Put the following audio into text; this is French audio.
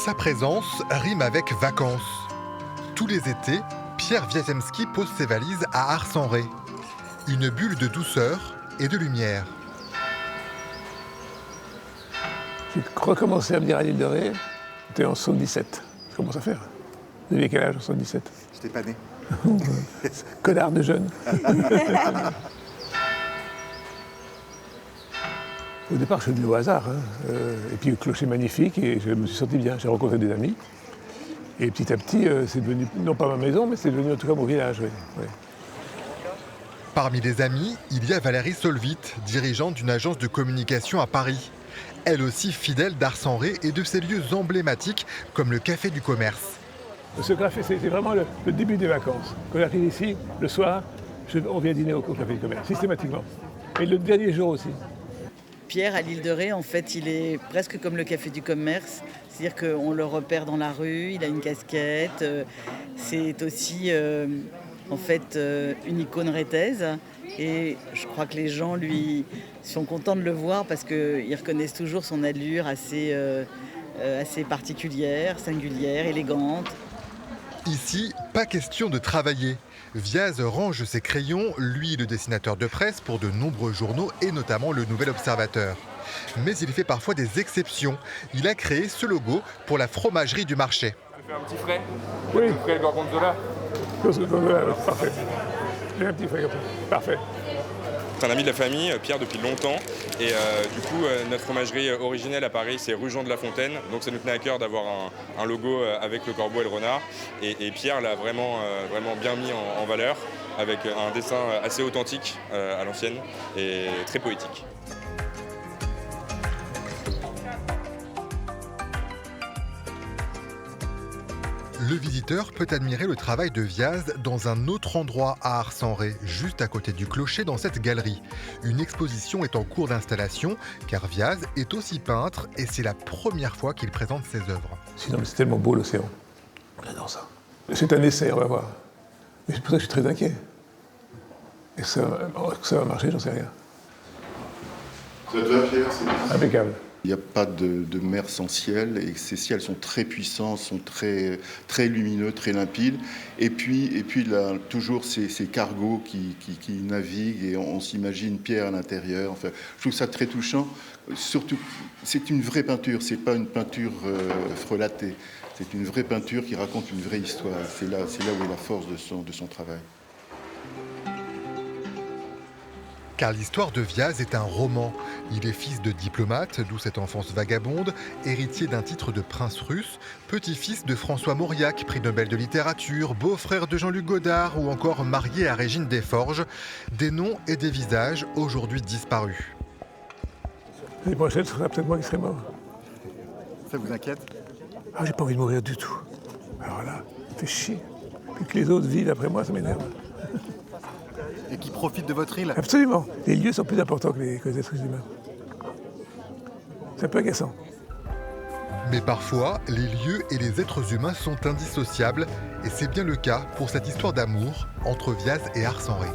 Sa présence rime avec vacances. Tous les étés, Pierre Wiazemski pose ses valises à Ars-en-Ré. Une bulle de douceur et de lumière. J'ai recommencé à venir à l'île de Ré, c'était en 77. Ça commence à faire. Vous avez quel âge en 77? J'étais pas né. Connard de jeune. Au départ, je suis venu au hasard. Et puis le clocher magnifique, et je me suis senti bien. J'ai rencontré des amis. Et petit à petit, c'est devenu, non pas ma maison, mais c'est devenu en tout cas mon village. Oui. Oui. Parmi les amis, il y a Valérie Solvit, dirigeante d'une agence de communication à Paris. Elle aussi fidèle d'Ars-en-Ré et de ses lieux emblématiques comme le Café du Commerce. Ce café, c'était vraiment le début des vacances. Quand j'arrive ici, le soir, on vient dîner au Café du Commerce, systématiquement. Et le dernier jour aussi. Pierre, à l'île de Ré, en fait, il est presque comme le Café du Commerce. C'est-à-dire qu'on le repère dans la rue, il a une casquette. C'est aussi, une icône rétaise. Et je crois que les gens, lui, sont contents de le voir parce qu'ils reconnaissent toujours son allure assez particulière, singulière, élégante. Ici, pas question de travailler. Viaz range ses crayons, lui le dessinateur de presse pour de nombreux journaux et notamment le Nouvel Observateur. Mais il fait parfois des exceptions. Il a créé ce logo pour la fromagerie du marché. Je fais un petit frais. Oui. Un petit frais gorgonzola. Parfait. J'ai un petit frais, parfait. C'est un ami de la famille, Pierre, depuis longtemps. Et notre fromagerie originelle à Paris, c'est rue Jean de la Fontaine. Donc ça nous tenait à cœur d'avoir un logo avec le corbeau et le renard. Et Pierre l'a vraiment bien mis en valeur, avec un dessin assez authentique à l'ancienne et très poétique. Le visiteur peut admirer le travail de Viaz dans un autre endroit à Ars-en-Ré, juste à côté du clocher dans cette galerie. Une exposition est en cours d'installation, car Viaz est aussi peintre et c'est la première fois qu'il présente ses œuvres. Sinon, mais c'est tellement beau l'océan. J'adore ça. C'est un essai, on va voir. Mais c'est pour ça que je suis très inquiet. Et que ça va marcher, j'en sais rien. Ça te va, Pierre? C'est Impeccable. Il n'y a pas de mer sans ciel, et ces ciels sont très puissants, sont très, très lumineux, très limpides. Et puis là, toujours ces cargos qui naviguent, et on s'imagine Pierre à l'intérieur. Enfin, je trouve ça très touchant. Surtout, c'est une vraie peinture, c'est pas une peinture frelatée. C'est une vraie peinture qui raconte une vraie histoire. C'est là où est la force de son travail. Car l'histoire de Viaz est un roman. Il est fils de diplomate, d'où cette enfance vagabonde, héritier d'un titre de prince russe, petit-fils de François Mauriac, prix Nobel de littérature, beau-frère de Jean-Luc Godard ou encore marié à Régine Desforges. Des noms et des visages aujourd'hui disparus. L'année prochaine, ce sera peut-être moi qui serai mort. Ça vous inquiète? Ah, j'ai pas envie de mourir du tout. Alors là, ça fait chier. Puis que les autres vivent après moi, ça m'énerve. Et qui profite de votre île? Absolument. Les lieux sont plus importants que les êtres humains. C'est un peu agaçant. Mais parfois, les lieux et les êtres humains sont indissociables, et c'est bien le cas pour cette histoire d'amour entre Viaz et Ars-en-Ré.